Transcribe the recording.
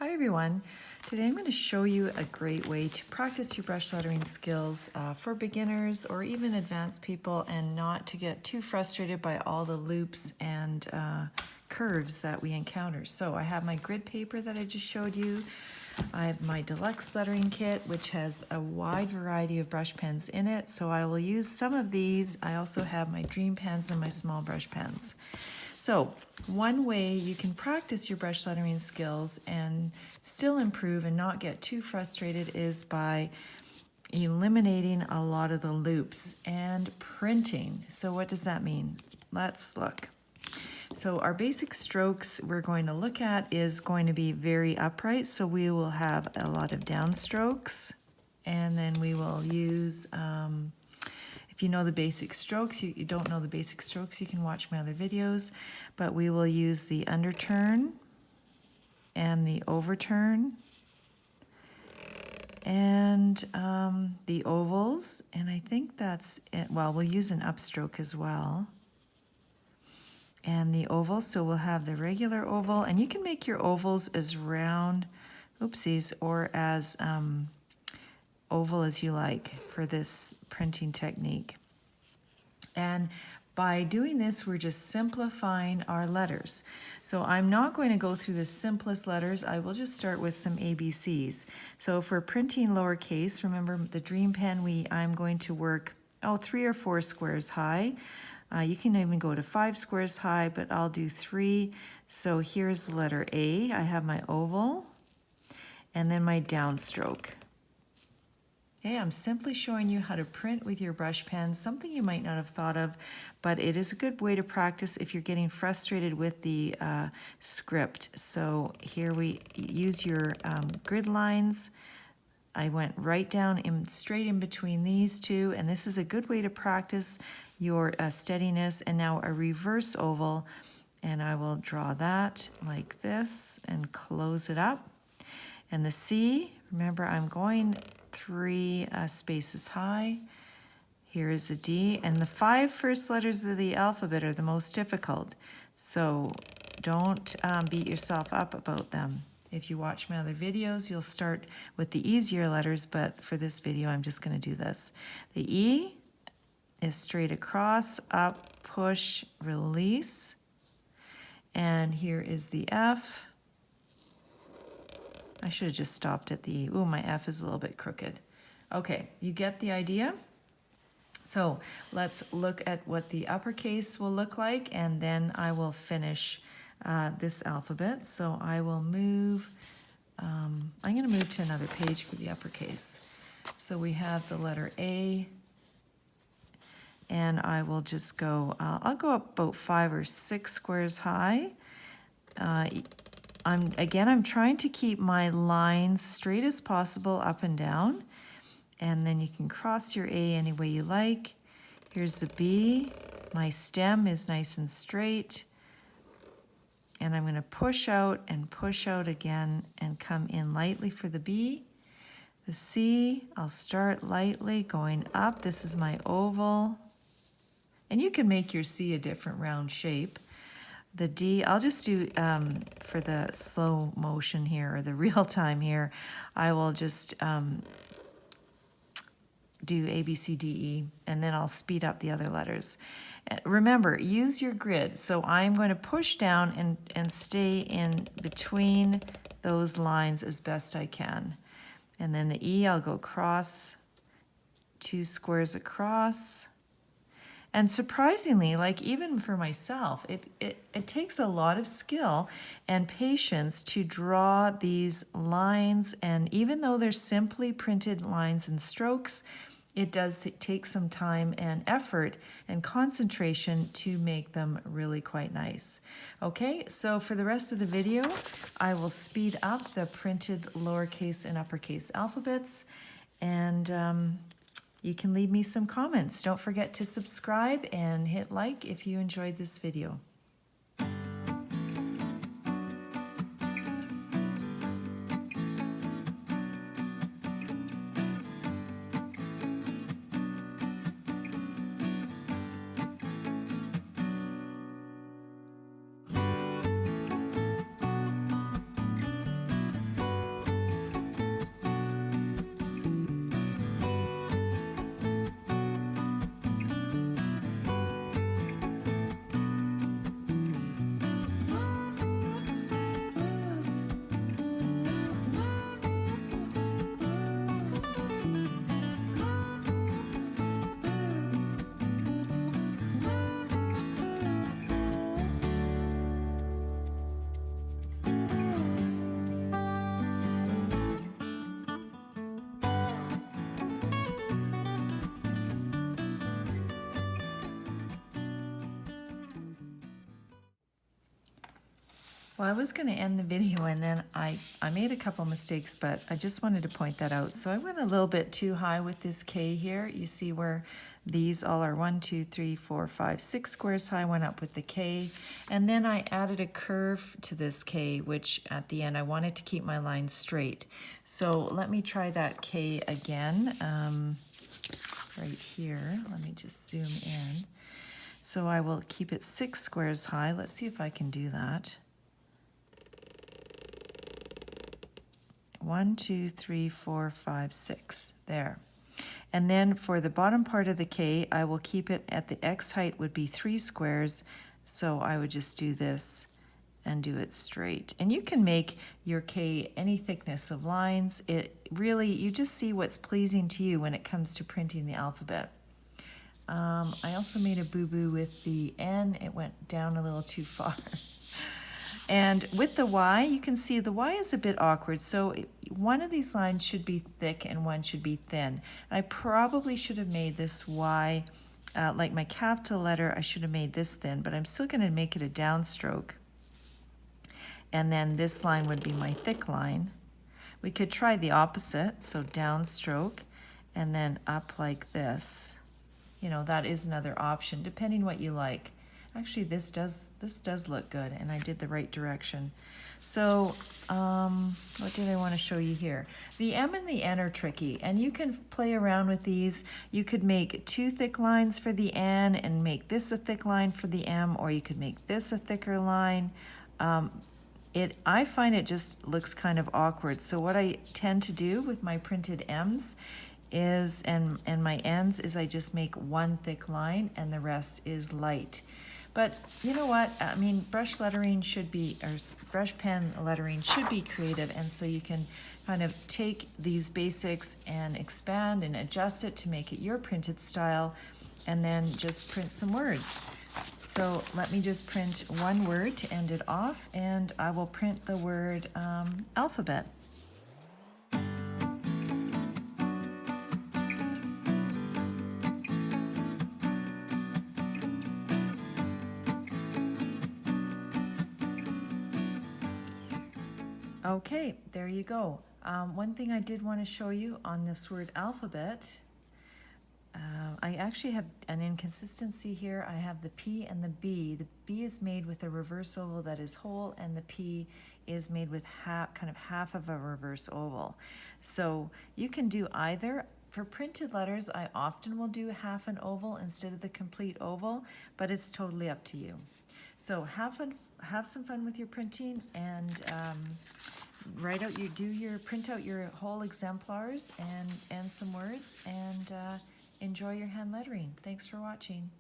Hi everyone. Today I'm going to show you a great way to practice your brush lettering skills for beginners or even advanced people, and not to get too frustrated by all the loops and curves that we encounter. So I have my grid paper that I just showed you. I have my deluxe lettering kit, which has a wide variety of brush pens in it, so I will use some of these. I also have my dream pens and my small brush pens. So one way you can practice your brush lettering skills and still improve and not get too frustrated is by eliminating a lot of the loops and printing. So what does that mean? Let's look. So our basic strokes we're going to look at is going to be very upright. So we will have a lot of downstrokes, and then we will use, if you know the basic strokes, you don't know the basic strokes, you can watch my other videos, but we will use the underturn and the overturn and the ovals, and I think that's it. Well, we'll use an upstroke as well. And the oval, so we'll have the regular oval, and you can make your ovals as round, oopsies, or as oval as you like for this printing technique. And by doing this, we're just simplifying our letters. So I'm not going to go through the simplest letters. I will just start with some ABCs. So for printing lowercase, remember the dream pen, I'm going to work 3 or 4 squares high. You can even go to 5 squares high, but I'll do 3. So here's the letter A. I have my oval and then my downstroke. Okay, I'm simply showing you how to print with your brush pen, something you might not have thought of, but it is a good way to practice if you're getting frustrated with the script. So here we use your grid lines. I went right down straight in between these two, and this is a good way to practice your steadiness. And now a reverse oval, and I will draw that like this and close it up. And the C, remember I'm going 3 spaces high. Here is the D, and the 5 first letters of the alphabet are the most difficult, so don't beat yourself up about them. If you watch my other videos, you'll start with the easier letters, but for this video, I'm just going to do this. The E is straight across, up, push, release. And here is the F. I should have just stopped at the E. Ooh, my F is a little bit crooked. Okay, you get the idea? So let's look at what the uppercase will look like, and then I will finish this alphabet. So I will move, I'm going to move to another page for the uppercase. So we have the letter A, and I will just go, I'll go up about 5 or 6 squares high. I'm trying to keep my lines straight as possible up and down, and then you can cross your A any way you like. Here's the B. My stem is nice and straight, and I'm going to push out and push out again and come in lightly for the B. The C, I'll start lightly going up. This is my oval, and you can make your C a different round shape. The D, I'll just do, for the slow motion here, or the real time here, I will just do A, B, C, D, E, and then I'll speed up the other letters. Remember, use your grid. So I'm going to push down and stay in between those lines as best I can. And then the E, I'll go across, 2 squares across. And surprisingly, like even for myself, it takes a lot of skill and patience to draw these lines. And even though they're simply printed lines and strokes, it does take some time and effort and concentration to make them really quite nice. Okay, so for the rest of the video, I will speed up the printed lowercase and uppercase alphabets, and you can leave me some comments. Don't forget to subscribe and hit like if you enjoyed this video. Well, I was going to end the video and then I made a couple mistakes, but I just wanted to point that out. So I went a little bit too high with this K here. You see where these all are 1, 2, 3, 4, 5, 6 squares high, went up with the K. And then I added a curve to this K, which at the end I wanted to keep my line straight. So let me try that K again right here. Let me just zoom in. So I will keep it 6 squares high. Let's see if I can do that. 1, 2, 3, 4, 5, 6. There. And then for the bottom part of the K, I will keep it at the X height would be 3 squares. So I would just do this and do it straight. And you can make your K any thickness of lines. It really, you just see what's pleasing to you when it comes to printing the alphabet. I also made a boo-boo with the N. It went down a little too far. And with the Y, you can see the Y is a bit awkward. So one of these lines should be thick and one should be thin. I probably should have made this Y, like my capital letter, I should have made this thin, but I'm still going to make it a downstroke. And then this line would be my thick line. We could try the opposite, so downstroke, and then up like this. You know, that is another option, depending what you like. Actually, this does look good, and I did the right direction. So, what did I want to show you here? The M and the N are tricky, and you can play around with these. You could make 2 thick lines for the N and make this a thick line for the M, or you could make this a thicker line. I find it just looks kind of awkward. So what I tend to do with my printed M's is, and my N's, is I just make 1 thick line and the rest is light. But you know what? I mean, brush lettering should be, or brush pen lettering should be creative, and so you can kind of take these basics and expand and adjust it to make it your printed style, and then just print some words. So let me just print one word to end it off, and I will print the word alphabet. Okay, there you go. One thing I did want to show you on this word alphabet, I actually have an inconsistency here. I have the P and the B. The B is made with a reverse oval that is whole, and the P is made with half of a reverse oval. So you can do either. For printed letters, I often will do half an oval instead of the complete oval, but it's totally up to you. So have some fun with your printing, and print out your whole exemplars and some words, and enjoy your hand lettering. Thanks for watching.